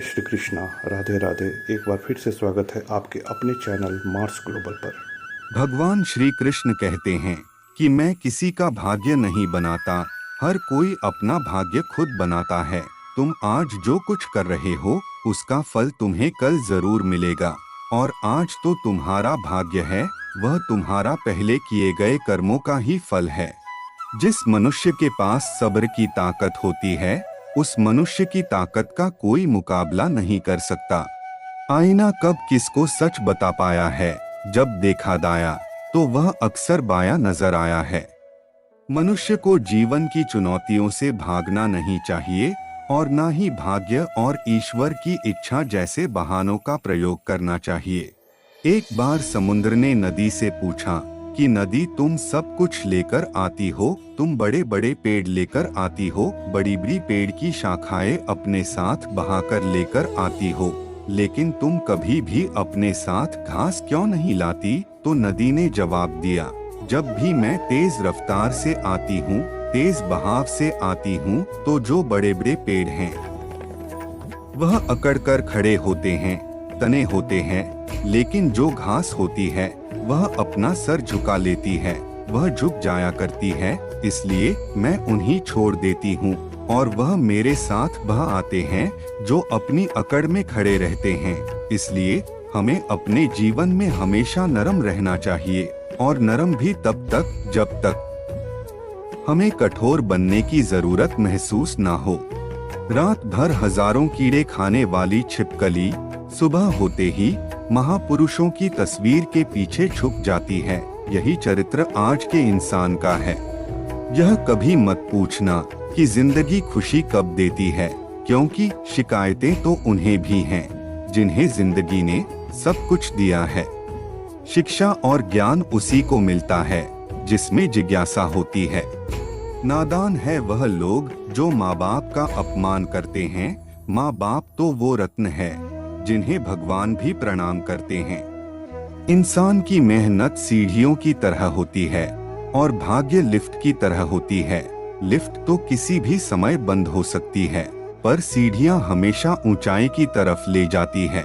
श्री कृष्णा। राधे राधे। एक बार फिर से स्वागत है आपके अपने चैनल मार्स ग्लोबल पर। भगवान श्री कृष्ण कहते हैं कि मैं किसी का भाग्य नहीं बनाता, हर कोई अपना भाग्य खुद बनाता है। तुम आज जो कुछ कर रहे हो उसका फल तुम्हें कल जरूर मिलेगा, और आज तो तुम्हारा भाग्य है, वह तुम्हारा पहले किए गए कर्मों का ही फल है। जिस मनुष्य के पास सब्र की ताकत होती है, उस मनुष्य की ताकत का कोई मुकाबला नहीं कर सकता। आईना कब किसको सच बता पाया है, जब देखा दाया तो वह अक्सर बाया नजर आया है। मनुष्य को जीवन की चुनौतियों से भागना नहीं चाहिए और ना ही भाग्य और ईश्वर की इच्छा जैसे बहानों का प्रयोग करना चाहिए। एक बार समुद्र ने नदी से पूछा कि नदी, तुम सब कुछ लेकर आती हो, तुम बड़े बड़े पेड़ लेकर आती हो, बड़ी बड़ी पेड़ की शाखाएं अपने साथ बहाकर लेकर आती हो, लेकिन तुम कभी भी अपने साथ घास क्यों नहीं लाती? तो नदी ने जवाब दिया, जब भी मैं तेज रफ्तार से आती हूँ, तेज बहाव से आती हूँ, तो जो बड़े बड़े पेड़ हैं वह अकड़कर खड़े होते हैं, तने होते हैं, लेकिन जो घास होती है वह अपना सर झुका लेती है, वह झुक जाया करती है, इसलिए मैं उन्हीं छोड़ देती हूँ और वह मेरे साथ बह आते हैं जो अपनी अकड़ में खड़े रहते हैं। इसलिए हमें अपने जीवन में हमेशा नरम रहना चाहिए, और नरम भी तब तक जब तक हमें कठोर बनने की जरूरत महसूस ना हो। रात भर हजारों कीड़े खाने वाली छिपकली सुबह होते ही महापुरुषों की तस्वीर के पीछे छुप जाती है। यही चरित्र आज के इंसान का है। यह कभी मत पूछना कि जिंदगी खुशी कब देती है, क्योंकि शिकायतें तो उन्हें भी हैं जिन्हें जिंदगी ने सब कुछ दिया है। शिक्षा और ज्ञान उसी को मिलता है जिसमें जिज्ञासा होती है। नादान है वह लोग जो माँ बाप का अपमान करते हैं। माँ बाप तो वो रत्न है जिन्हें भगवान भी प्रणाम करते हैं। इंसान की मेहनत सीढ़ियों की तरह होती है और भाग्य लिफ्ट की तरह होती है। लिफ्ट तो किसी भी समय बंद हो सकती है, पर सीढ़ियां हमेशा ऊंचाई की तरफ ले जाती है।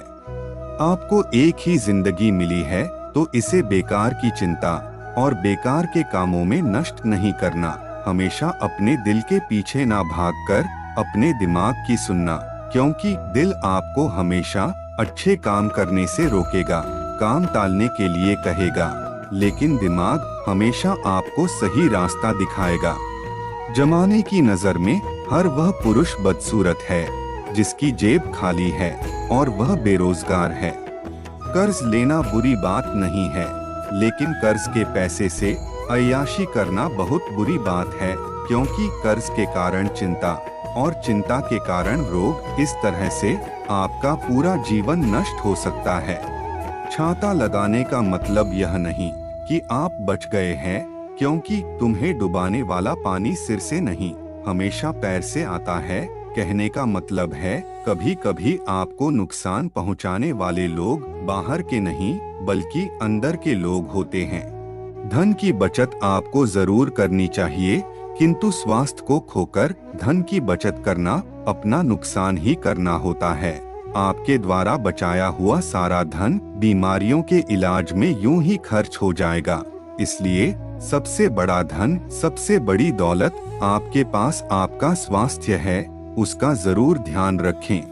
आपको एक ही जिंदगी मिली है, तो इसे बेकार की चिंता और बेकार के कामों में नष्ट नहीं करना। हमेशा अपने दिल के पीछे ना भागकर अपने दिमाग की सुनना, क्योंकि दिल आपको हमेशा अच्छे काम करने से रोकेगा, काम टालने के लिए कहेगा, लेकिन दिमाग हमेशा आपको सही रास्ता दिखाएगा। जमाने की नजर में हर वह पुरुष बदसूरत है जिसकी जेब खाली है और वह बेरोजगार है। कर्ज लेना बुरी बात नहीं है, लेकिन कर्ज के पैसे से अय्याशी करना बहुत बुरी बात है, क्योंकि कर्ज के कारण चिंता और चिंता के कारण रोग, इस तरह से आपका पूरा जीवन नष्ट हो सकता है। छाता लगाने का मतलब यह नहीं कि आप बच गए हैं, क्योंकि तुम्हें डुबाने वाला पानी सिर से नहीं, हमेशा पैर से आता है। कहने का मतलब है, कभी कभी आपको नुकसान पहुंचाने वाले लोग बाहर के नहीं बल्कि अंदर के लोग होते हैं। धन की बचत आपको जरूर करनी चाहिए, किंतु स्वास्थ्य को खोकर धन की बचत करना अपना नुकसान ही करना होता है। आपके द्वारा बचाया हुआ सारा धन बीमारियों के इलाज में यूं ही खर्च हो जाएगा। इसलिए सबसे बड़ा धन, सबसे बड़ी दौलत आपके पास आपका स्वास्थ्य है, उसका जरूर ध्यान रखें।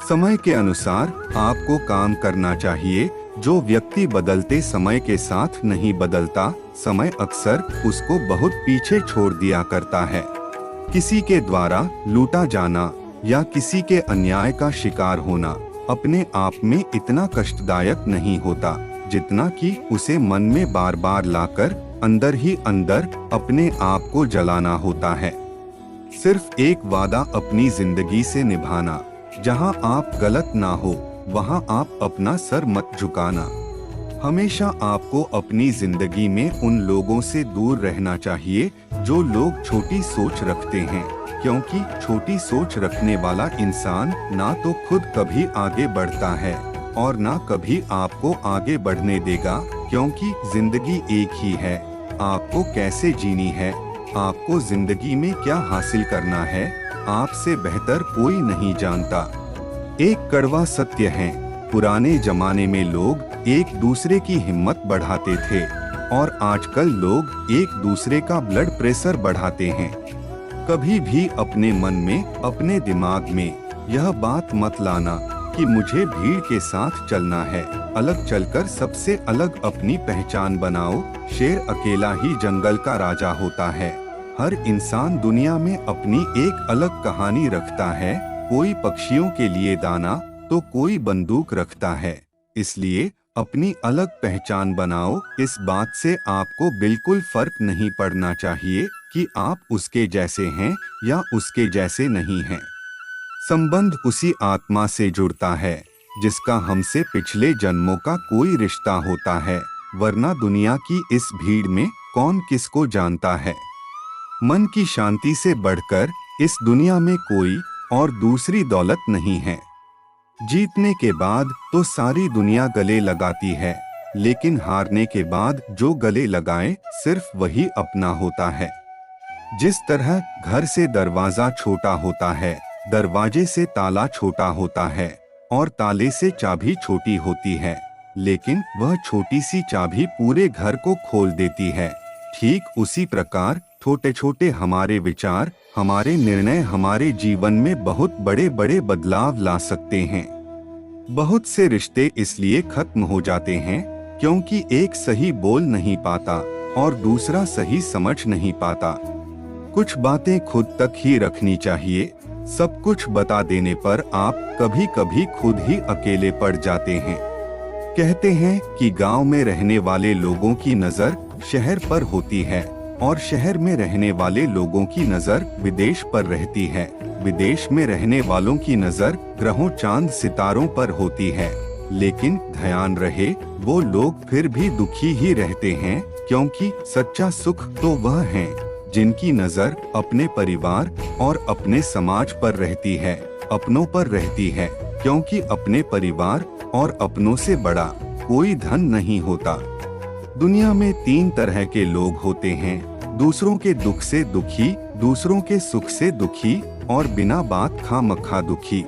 समय के अनुसार आपको काम करना चाहिए। जो व्यक्ति बदलते समय के साथ नहीं बदलता, समय अक्सर उसको बहुत पीछे छोड़ दिया करता है। किसी के द्वारा लूटा जाना या किसी के अन्याय का शिकार होना अपने आप में इतना कष्टदायक नहीं होता, जितना कि उसे मन में बार बार लाकर अंदर ही अंदर अपने आप को जलाना होता है। सिर्फ एक वादा अपनी जिंदगी से निभाना, जहां आप गलत ना हो वहां आप अपना सर मत झुकाना। हमेशा आपको अपनी जिंदगी में उन लोगों से दूर रहना चाहिए जो लोग छोटी सोच रखते हैं, क्योंकि छोटी सोच रखने वाला इंसान ना तो खुद कभी आगे बढ़ता है और ना कभी आपको आगे बढ़ने देगा, क्योंकि जिंदगी एक ही है। आपको कैसे जीनी है, आपको जिंदगी में क्या हासिल करना है, आपसे बेहतर कोई नहीं जानता। एक कड़वा सत्य है, पुराने जमाने में लोग एक दूसरे की हिम्मत बढ़ाते थे और आजकल लोग एक दूसरे का ब्लड प्रेशर बढ़ाते हैं। कभी भी अपने मन में, अपने दिमाग में यह बात मत लाना कि मुझे भीड़ के साथ चलना है। अलग चलकर सबसे अलग अपनी पहचान बनाओ। शेर अकेला ही जंगल का राजा होता है। हर इंसान दुनिया में अपनी एक अलग कहानी रखता है। कोई पक्षियों के लिए दाना तो कोई बंदूक रखता है। इसलिए अपनी अलग पहचान बनाओ। इस बात से आपको बिल्कुल फर्क नहीं पड़ना चाहिए कि आप उसके जैसे हैं या उसके जैसे नहीं हैं। संबंध उसी आत्मा से जुड़ता है जिसका हमसे पिछले जन्मों का कोई रिश्ता होता है, वरना दुनिया की इस भीड़ में कौन किसको जानता है। मन की शांति से बढ़कर इस दुनिया में कोई और दूसरी दौलत नहीं है। जीतने के बाद तो सारी दुनिया गले लगाती है, लेकिन हारने के बाद जो गले लगाए सिर्फ वही अपना होता है। जिस तरह घर से दरवाजा छोटा होता है, दरवाजे से ताला छोटा होता है और ताले से चाबी छोटी होती है, लेकिन वह छोटी सी चाबी पूरे घर को खोल देती है। ठीक उसी प्रकार छोटे छोटे हमारे विचार, हमारे निर्णय हमारे जीवन में बहुत बड़े बड़े बदलाव ला सकते हैं। बहुत से रिश्ते इसलिए खत्म हो जाते हैं क्योंकि एक सही बोल नहीं पाता और दूसरा सही समझ नहीं पाता। कुछ बातें खुद तक ही रखनी चाहिए। सब कुछ बता देने पर आप कभी कभी खुद ही अकेले पड़ जाते हैं। कहते हैं कि गांव में रहने वाले लोगों की नजर शहर पर होती है और शहर में रहने वाले लोगों की नजर विदेश पर रहती है। विदेश में रहने वालों की नजर ग्रहों, चांद, सितारों पर होती है। लेकिन ध्यान रहे, वो लोग फिर भी दुखी ही रहते हैं, क्योंकि सच्चा सुख तो वह है जिनकी नजर अपने परिवार और अपने समाज पर रहती है, अपनों पर रहती है, क्योंकि अपने परिवार और अपनों से बड़ा कोई धन नहीं होता। दुनिया में 3 तरह के लोग होते हैं: दूसरों के दुख से दुखी, दूसरों के सुख से दुखी और बिना बात खामखा दुखी।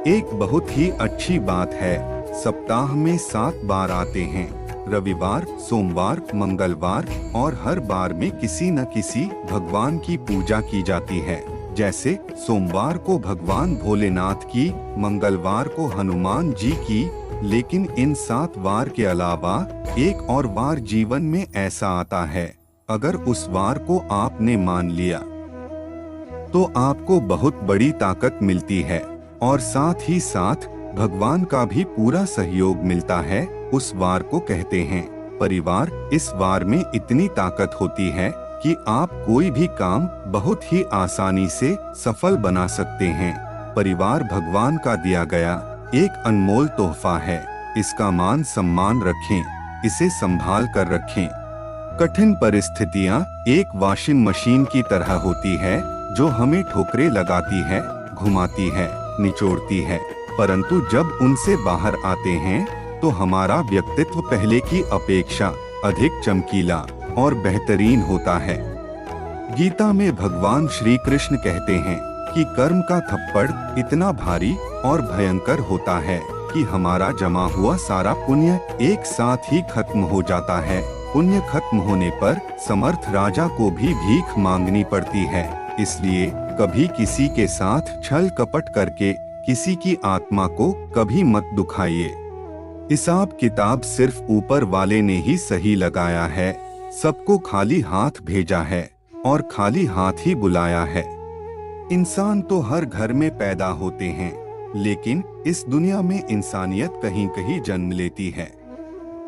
एक बहुत ही अच्छी बात है, सप्ताह में 7 बार आते हैं, रविवार, सोमवार, मंगलवार, और हर बार में किसी न किसी भगवान की पूजा की जाती है। जैसे सोमवार को भगवान भोलेनाथ की, मंगलवार को हनुमान जी की। लेकिन इन 7 वार के अलावा एक और वार जीवन में ऐसा आता है, अगर उस वार को आपने मान लिया तो आपको बहुत बड़ी ताकत मिलती है और साथ ही साथ भगवान का भी पूरा सहयोग मिलता है। उस वार को कहते हैं परिवार। इस वार में इतनी ताकत होती है कि आप कोई भी काम बहुत ही आसानी से सफल बना सकते हैं। परिवार भगवान का दिया गया एक अनमोल तोहफा है। इसका मान सम्मान रखें, इसे संभाल कर रखें। कठिन परिस्थितियां एक वॉशिंग मशीन की तरह होती है जो हमें ठोकरें लगाती है, घुमाती है, निचोड़ती है, परंतु जब उनसे बाहर आते हैं तो हमारा व्यक्तित्व पहले की अपेक्षा अधिक चमकीला और बेहतरीन होता है। गीता में भगवान श्री कृष्ण कहते हैं कि कर्म का थप्पड़ इतना भारी और भयंकर होता है कि हमारा जमा हुआ सारा पुण्य एक साथ ही खत्म हो जाता है। पुण्य खत्म होने पर समर्थ राजा को भी भीख मांगनी पड़ती है। इसलिए कभी किसी के साथ छल कपट करके किसी की आत्मा को कभी मत दुखाइए। हिसाब किताब सिर्फ ऊपर वाले ने ही सही लगाया है। सबको खाली हाथ भेजा है और खाली हाथ ही बुलाया है। इंसान तो हर घर में पैदा होते हैं, लेकिन इस दुनिया में इंसानियत कहीं कहीं जन्म लेती है।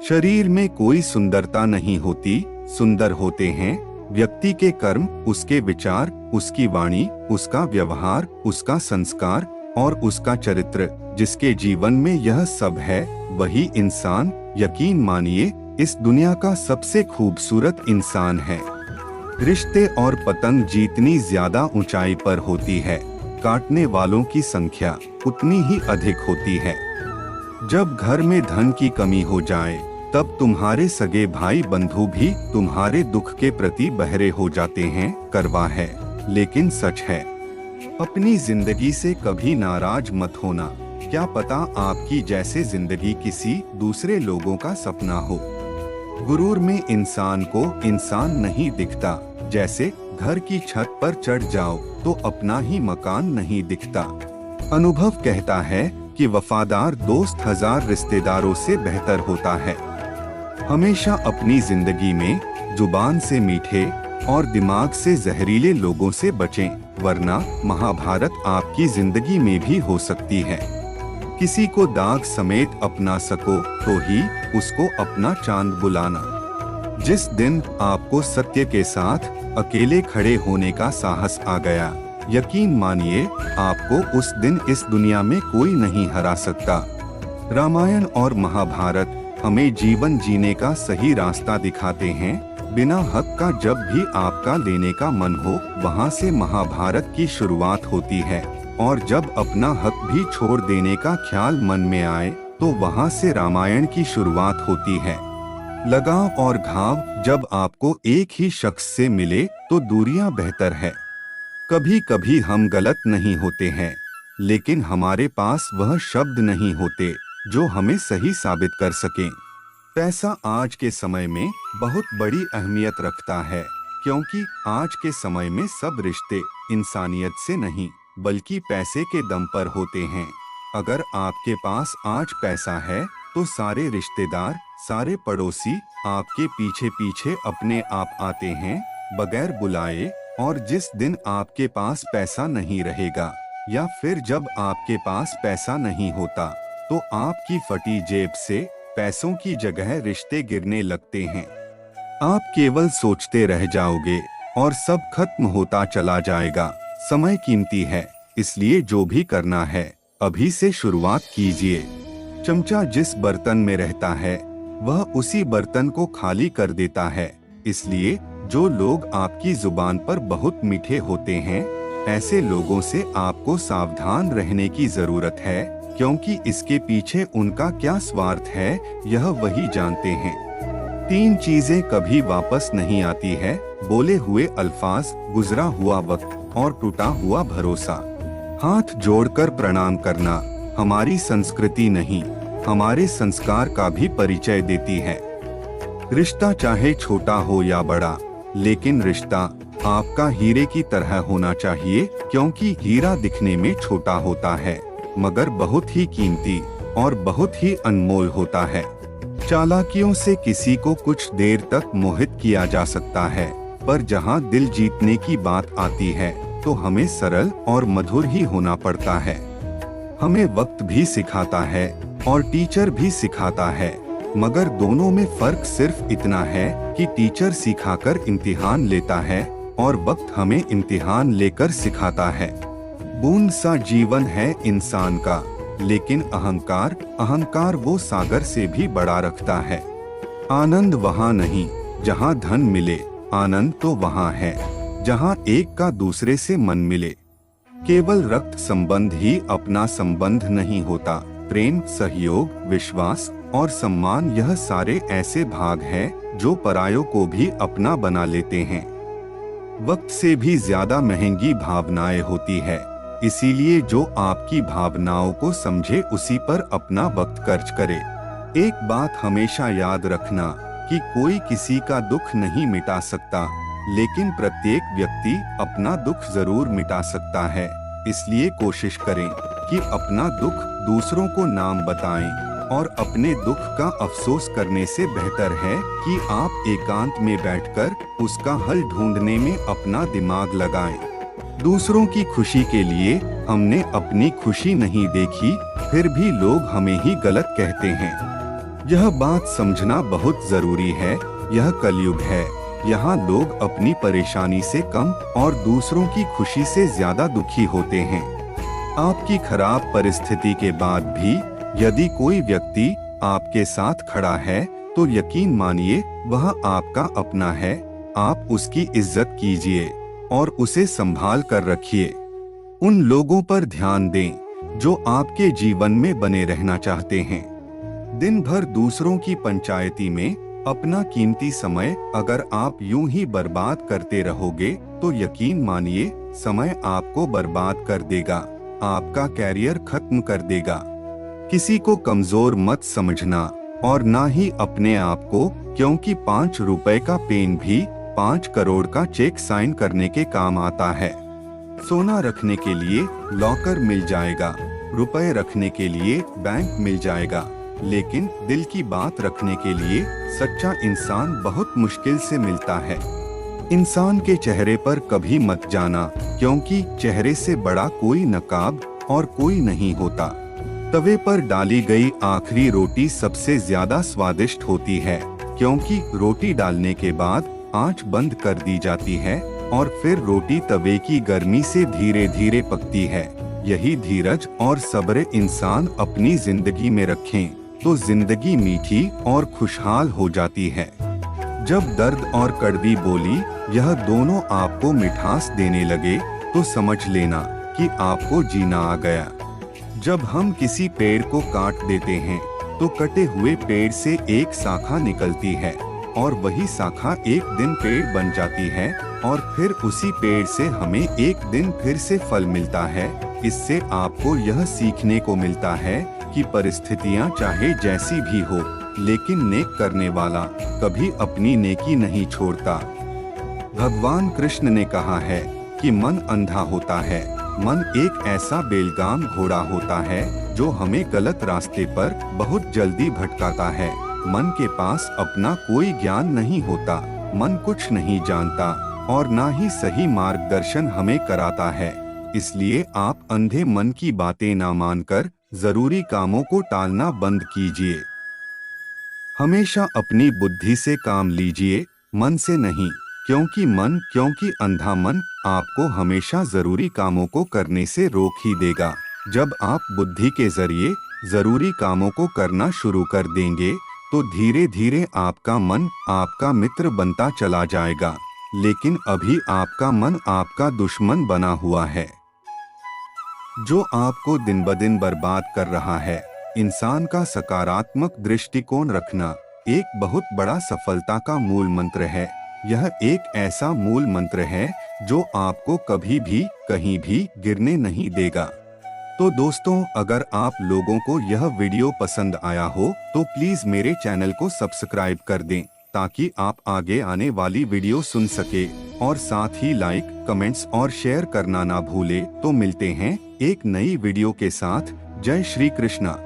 शरीर में कोई सुंदरता नहीं होती, सुंदर होते हैं व्यक्ति के कर्म, उसके विचार, उसकी वाणी, उसका व्यवहार, उसका संस्कार और उसका चरित्र। जिसके जीवन में यह सब है वही इंसान, यकीन मानिए, इस दुनिया का सबसे खूबसूरत इंसान है। रिश्ते और पतंग जितनी ज्यादा ऊंचाई पर होती है, काटने वालों की संख्या उतनी ही अधिक होती है। जब घर में धन की कमी हो जाए तब तुम्हारे सगे भाई बंधु भी तुम्हारे दुख के प्रति बहरे हो जाते हैं। कड़वा है लेकिन सच है। अपनी जिंदगी से कभी नाराज मत होना, क्या पता आपकी जैसे जिंदगी किसी दूसरे लोगों का सपना हो। गुरूर में इंसान को इंसान नहीं दिखता, जैसे घर की छत पर चढ़ जाओ तो अपना ही मकान नहीं दिखता। अनुभव कहता है कि वफादार दोस्त 1000 रिश्तेदारों से बेहतर होता है। हमेशा अपनी जिंदगी में जुबान से मीठे और दिमाग से जहरीले लोगों से बचें, वरना महाभारत आपकी जिंदगी में भी हो सकती है। किसी को दाग समेत अपना सको तो ही उसको अपना चांद बुलाना। जिस दिन आपको सत्य के साथ अकेले खड़े होने का साहस आ गया, यकीन मानिए आपको उस दिन इस दुनिया में कोई नहीं हरा सकता। रामायण और महाभारत हमें जीवन जीने का सही रास्ता दिखाते हैं। बिना हक का जब भी आपका लेने का मन हो, वहाँ से महाभारत की शुरुआत होती है, और जब अपना हक भी छोड़ देने का ख्याल मन में आए तो वहाँ से रामायण की शुरुआत होती है। लगाव और घाव जब आपको एक ही शख्स से मिले तो दूरियां बेहतर है। कभी कभी हम गलत नहीं होते हैं, लेकिन हमारे पास वह शब्द नहीं होते जो हमें सही साबित कर सकें। पैसा आज के समय में बहुत बड़ी अहमियत रखता है, क्योंकि आज के समय में सब रिश्ते इंसानियत से नहीं बल्कि पैसे के दम पर होते हैं। अगर आपके पास आज पैसा है तो सारे रिश्तेदार, सारे पड़ोसी आपके पीछे पीछे अपने आप आते हैं बगैर बुलाए। और जिस दिन आपके पास पैसा नहीं रहेगा या फिर जब आपके पास पैसा नहीं होता तो आपकी फटी जेब से पैसों की जगह रिश्ते गिरने लगते हैं। आप केवल सोचते रह जाओगे और सब खत्म होता चला जाएगा। समय कीमती है, इसलिए जो भी करना है अभी से शुरुआत कीजिए। चमचा जिस बर्तन में रहता है वह उसी बर्तन को खाली कर देता है। इसलिए जो लोग आपकी जुबान पर बहुत मीठे होते हैं, ऐसे लोगों से आपको सावधान रहने की जरूरत है, क्योंकि इसके पीछे उनका क्या स्वार्थ है यह वही जानते हैं। 3 चीजें कभी वापस नहीं आती है: बोले हुए अल्फाज, गुजरा हुआ वक्त और टूटा हुआ भरोसा। हाथ जोड़कर प्रणाम करना हमारी संस्कृति नहीं, हमारे संस्कार का भी परिचय देती है। रिश्ता चाहे छोटा हो या बड़ा, लेकिन रिश्ता आपका हीरे की तरह होना चाहिए, क्योंकि हीरा दिखने में छोटा होता है मगर बहुत ही कीमती और बहुत ही अनमोल होता है। चालाकियों से किसी को कुछ देर तक मोहित किया जा सकता है, पर जहां दिल जीतने की बात आती है तो हमें सरल और मधुर ही होना पड़ता है। हमें वक्त भी सिखाता है और टीचर भी सिखाता है, मगर दोनों में फर्क सिर्फ इतना है कि टीचर सिखाकर इम्तिहान लेता है और वक्त हमें इम्तिहान लेकर सिखाता है। बूंद सा जीवन है इंसान का, लेकिन अहंकार वो सागर से भी बड़ा रखता है। आनंद वहाँ नहीं जहाँ धन मिले, आनंद तो वहाँ है जहाँ एक का दूसरे से मन मिले। केवल रक्त संबंध ही अपना संबंध नहीं होता। प्रेम, सहयोग, विश्वास और सम्मान, यह सारे ऐसे भाग हैं जो परायों को भी अपना बना लेते हैं। वक्त से भी ज्यादा महंगी भावनाएं होती है, इसीलिए जो आपकी भावनाओं को समझे उसी पर अपना वक्त खर्च करे। एक बात हमेशा याद रखना कि कोई किसी का दुख नहीं मिटा सकता, लेकिन प्रत्येक व्यक्ति अपना दुख जरूर मिटा सकता है। इसलिए कोशिश करें कि अपना दुख दूसरों को नाम बताएं, और अपने दुख का अफसोस करने से बेहतर है कि आप एकांत में बैठकर उसका हल ढूंढने में अपना दिमाग लगाएं। दूसरों की खुशी के लिए हमने अपनी खुशी नहीं देखी, फिर भी लोग हमें ही गलत कहते हैं। यह बात समझना बहुत जरूरी है। यह कलयुग है, यहाँ लोग अपनी परेशानी से कम और दूसरों की खुशी से ज्यादा दुखी होते हैं। आपकी खराब परिस्थिति के बाद भी यदि कोई व्यक्ति आपके साथ खड़ा है तो यकीन मानिए वह आपका अपना है। आप उसकी इज्जत कीजिए और उसे संभाल कर रखिए। उन लोगों पर ध्यान दें जो आपके जीवन में बने रहना चाहते हैं। दिन भर दूसरों की पंचायती में अपना कीमती समय अगर आप यूं ही बर्बाद करते रहोगे तो यकीन मानिए समय आपको बर्बाद कर देगा, आपका कैरियर खत्म कर देगा। किसी को कमजोर मत समझना और ना ही अपने आप को, क्योंकि 5 रुपए का पेन भी 5 करोड़ का चेक साइन करने के काम आता है। सोना रखने के लिए लॉकर मिल जाएगा, रुपए रखने के लिए बैंक मिल जाएगा, लेकिन दिल की बात रखने के लिए सच्चा इंसान बहुत मुश्किल से मिलता है। इंसान के चेहरे पर कभी मत जाना, क्योंकि चेहरे से बड़ा कोई नकाब और कोई नहीं होता। तवे पर डाली गई आखिरी रोटी सबसे ज्यादा स्वादिष्ट होती है, क्योंकि रोटी डालने के बाद आंच बंद कर दी जाती है और फिर रोटी तवे की गर्मी से धीरे धीरे पकती है। यही धीरज और सब्र इंसान अपनी जिंदगी में रखें तो जिंदगी मीठी और खुशहाल हो जाती है। जब दर्द और कड़वी बोली यह दोनों आपको मिठास देने लगे तो समझ लेना कि आपको जीना आ गया। जब हम किसी पेड़ को काट देते हैं तो कटे हुए पेड़ से एक शाखा निकलती है और वही शाखा एक दिन पेड़ बन जाती है और फिर उसी पेड़ से हमें एक दिन फिर से फल मिलता है। इससे आपको यह सीखने को मिलता है कि परिस्थितियां चाहे जैसी भी हो, लेकिन नेक करने वाला कभी अपनी नेकी नहीं छोड़ता। भगवान कृष्ण ने कहा है कि मन अंधा होता है, मन एक ऐसा बेलगाम घोड़ा होता है जो हमें गलत रास्ते पर बहुत जल्दी भटकाता है। मन के पास अपना कोई ज्ञान नहीं होता, मन कुछ नहीं जानता और ना ही सही मार्गदर्शन हमें कराता है। इसलिए आप अंधे मन की बातें ना मानकर जरूरी कामों को टालना बंद कीजिए। हमेशा अपनी बुद्धि से काम लीजिए, मन से नहीं, क्योंकि अंधा मन आपको हमेशा जरूरी कामों को करने से रोक ही देगा। जब आप बुद्धि के जरिए जरूरी कामों को करना शुरू कर देंगे तो धीरे धीरे आपका मन आपका मित्र बनता चला जाएगा, लेकिन अभी आपका मन आपका दुश्मन बना हुआ है, जो आपको दिन ब दिन बर्बाद कर रहा है। इंसान का सकारात्मक दृष्टिकोण रखना एक बहुत बड़ा सफलता का मूल मंत्र है। यह एक ऐसा मूल मंत्र है जो आपको कभी भी कहीं भी गिरने नहीं देगा। तो दोस्तों, अगर आप लोगों को यह वीडियो पसंद आया हो तो प्लीज मेरे चैनल को सब्सक्राइब कर दें ताकि आप आगे आने वाली वीडियो सुन सके और साथ ही लाइक, कमेंट्स और शेयर करना ना भूले। तो मिलते हैं एक नई वीडियो के साथ। जय श्री कृष्णा।